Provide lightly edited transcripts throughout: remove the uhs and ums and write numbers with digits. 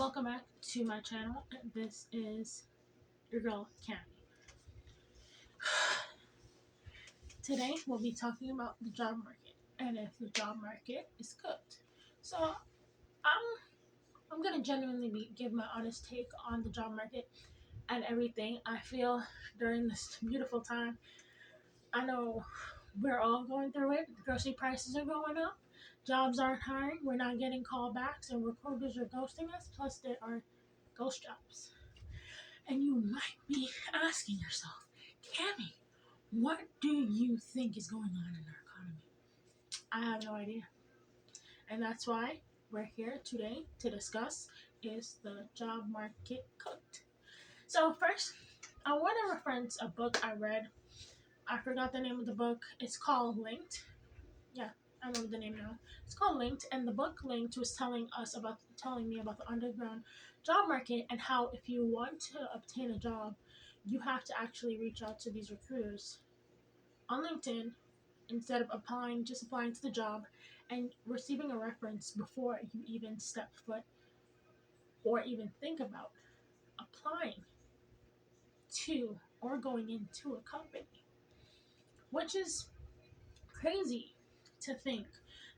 Welcome back to my channel. This is your girl, Cami. Today, we'll be talking about the job market and if the job market is cooked. So, I'm gonna genuinely give my honest take on the job market and everything I feel during this beautiful time. I know we're all going through it. Grocery prices are going up. Jobs aren't hiring. We're not getting callbacks, and recruiters are ghosting us. Plus, there are ghost jobs. And you might be asking yourself, Cammy, what do you think is going on in our economy? I have no idea. And that's why we're here today to discuss is the job market cooked. So first, I want to reference a book I read. I forgot the name of the book. It's called Linked. Yeah, I remember the name now. It's called Linked, and the book Linked was telling me about the underground job market and how if you want to obtain a job, you have to actually reach out to these recruiters on LinkedIn instead of applying to the job and receiving a reference before you even step foot or even think about applying to or going into a company, which is crazy to think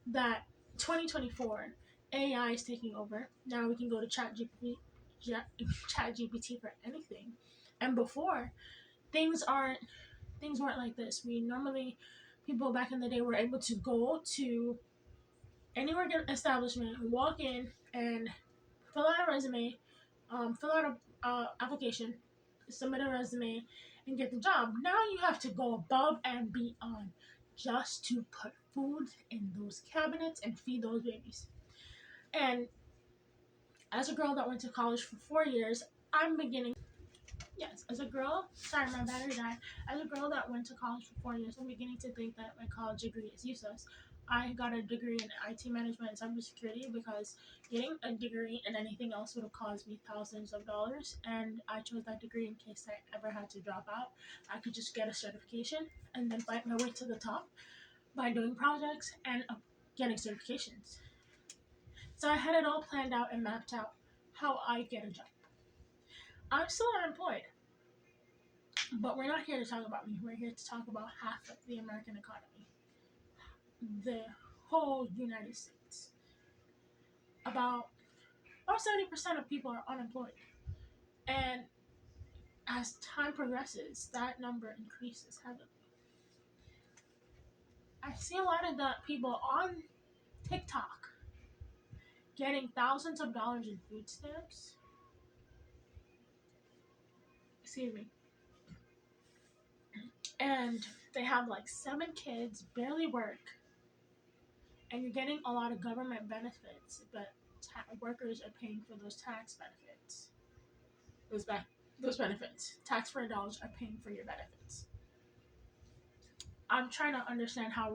that 2024 AI is taking over. Now we can go to ChatGPT for anything, and before things weren't like this. We normally people back in the day were able to go to any work establishment, walk in, and fill out a resume, fill out a application, submit a resume, and get the job. Now you have to go above and beyond just to put food in those cabinets and feed those babies. And as a girl that went to college for 4 years, I'm beginning. Yes, as a girl, sorry, my battery died. As a girl that went to college for 4 years, I'm beginning to think that my college degree is useless. I got a degree in IT management and cybersecurity because getting a degree in anything else would have cost me thousands of dollars, and I chose that degree in case I ever had to drop out. I could just get a certification and then fight my way to the top by doing projects and getting certifications. So I had it all planned out and mapped out how I get a job. I'm still unemployed, but we're not here to talk about me. We're here to talk about half of the American economy, the whole United States. About 70% of people are unemployed, and as time progresses, that number increases heavily. I see a lot of the people on TikTok getting thousands of dollars in food stamps. Excuse me. And they have like 7 kids, barely work, and you're getting a lot of government benefits, but workers are paying for those tax benefits. Those benefits, taxpayer dollars are paying for your benefits. I'm trying to understand how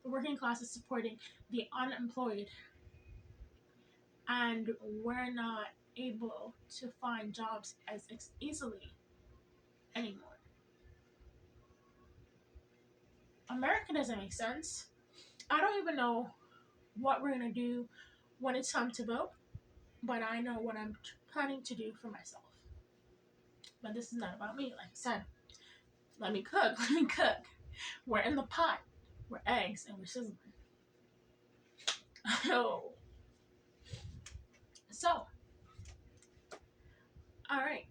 the working class is supporting the unemployed, and we're not able to find jobs as easily anymore. America doesn't make sense. I don't even know what we're gonna do when it's time to vote, but I know what I'm planning to do for myself. But this is not about me, like I said. Let me cook. We're in the pot. We're eggs and we're sizzling. Oh. So, all right.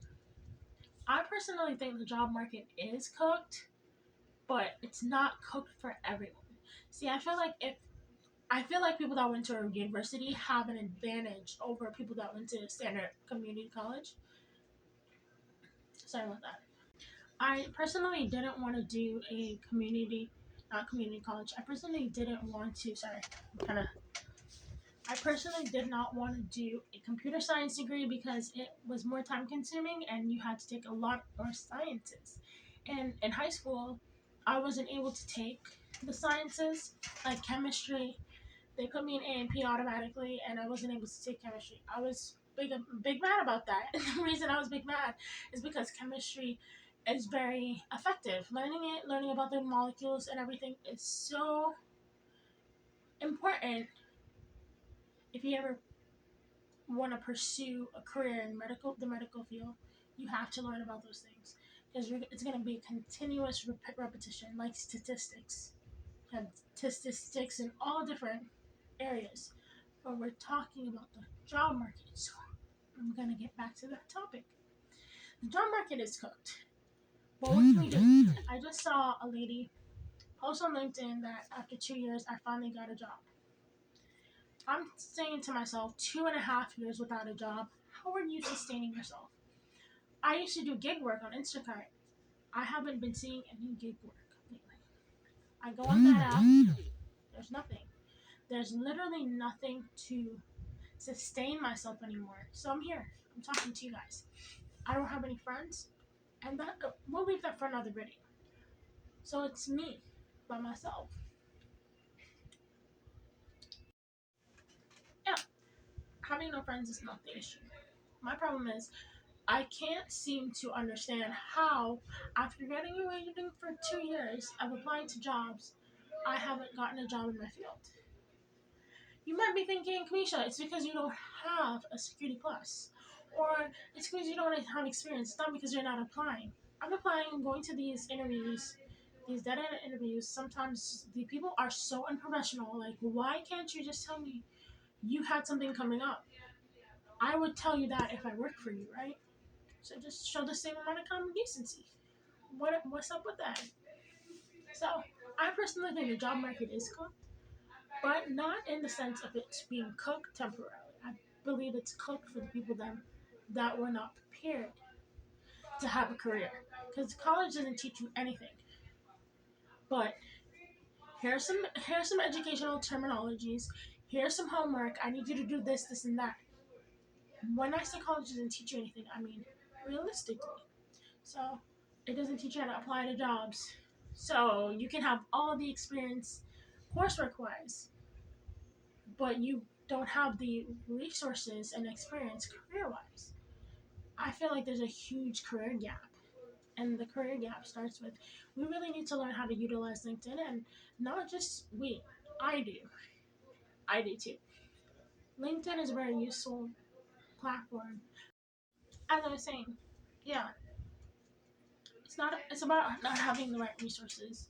I personally think the job market is cooked, but it's not cooked for everyone. See, I feel like people that went to a university have an advantage over people that went to a standard community college. Sorry about that. I personally didn't want to do a not community college. I personally didn't want to, I personally did not want to do a computer science degree because it was more time consuming and you had to take a lot more sciences. And in high school, I wasn't able to take the sciences like chemistry. They put me in A&P automatically and I wasn't able to take chemistry. I was big mad about that. And the reason I was big mad is because chemistry is very effective. Learning about the molecules and everything is so important if you ever want to pursue a career in the medical field, you have to learn about those things because it's going to be a continuous repetition, like statistics. You have statistics in all different areas, but we're talking about the job market. So I'm going to get back to that topic. The job market is cooked. But what can we do? I just saw a lady post on LinkedIn that after 2 years, I finally got a job. I'm saying to myself, 2.5 years without a job, how are you sustaining yourself? I used to do gig work on Instacart. I haven't been seeing any gig work lately. I go on that app, there's nothing. There's literally nothing to sustain myself anymore. So I'm here. I'm talking to you guys. I don't have any friends, and that we'll leave that for another video. So it's me by myself. Yeah, having no friends is not the issue. My problem is I can't seem to understand how, after getting away for 2 years of applying to jobs, I haven't gotten a job in my field. You might be thinking, Kamisha, it's because you don't have a security plus. Or it's because you don't have experience. It's not because you're not applying. I'm applying and going to these interviews, these dead end interviews. Sometimes the people are so unprofessional. Like, why can't you just tell me you had something coming up? I would tell you that if I worked for you, right? So just show the same amount of common decency. What's up with that? So I personally think the job market is cooked, but not in the sense of it being cooked temporarily. I believe it's cooked for the people that were not prepared to have a career. Because college doesn't teach you anything. But here's some educational terminologies. Here's some homework. I need you to do this, this, and that. When I say college doesn't teach you anything, I mean realistically. So it doesn't teach you how to apply to jobs. So you can have all the experience coursework wise, but you don't have the resources and experience career wise. I feel like there's a huge career gap. And the career gap starts with we really need to learn how to utilize LinkedIn, and not just we. I do. I do too. LinkedIn is a very useful platform. As I was saying, yeah, it's about not having the right resources.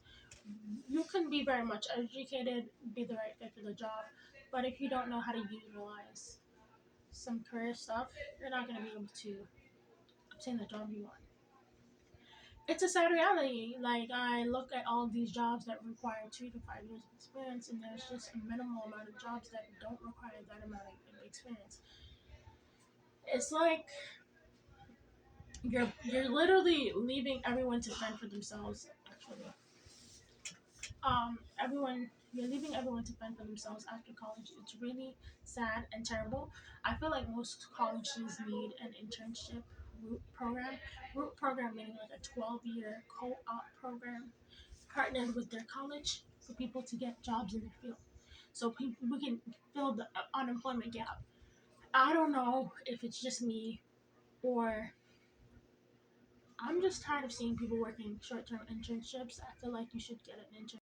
You can be very much educated, be the right fit for the job, but if you don't know how to utilize some career stuff, you're not going to be able to obtain the job you want. It's a sad reality. Like, I look at all of these jobs that require 2 to 5 years of experience, and there's just a minimal amount of jobs that don't require that amount of experience. It's like you're literally leaving everyone to fend for themselves. Actually, everyone you're leaving everyone to fend for themselves after college. It's really sad and terrible. I feel like most colleges need an internship root program meaning like a 12-year co-op program partnered with their college for people to get jobs in their field, so we can fill the unemployment gap. I don't know if it's just me, or I'm just tired of seeing people working short-term internships. I feel like you should get an internship.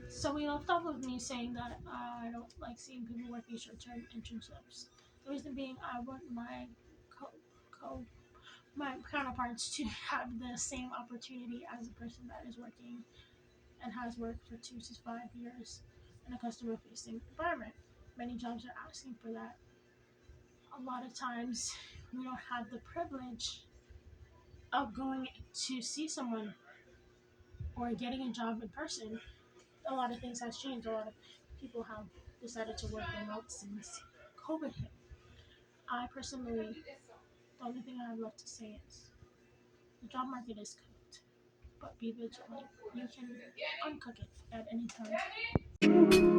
So we left off with me saying that I don't like seeing people working short-term internships. The reason being, I want my co my counterparts to have the same opportunity as a person that is working and has worked for 2 to 5 years in a customer-facing environment. Many jobs are asking for that. A lot of times, we don't have the privilege of going to see someone or getting a job in person. A lot of things has changed. A lot of people have decided to work remote since COVID hit. I personally, the only thing I have left to say is the job market is cooked, but be vigilant. You can uncook it at any time.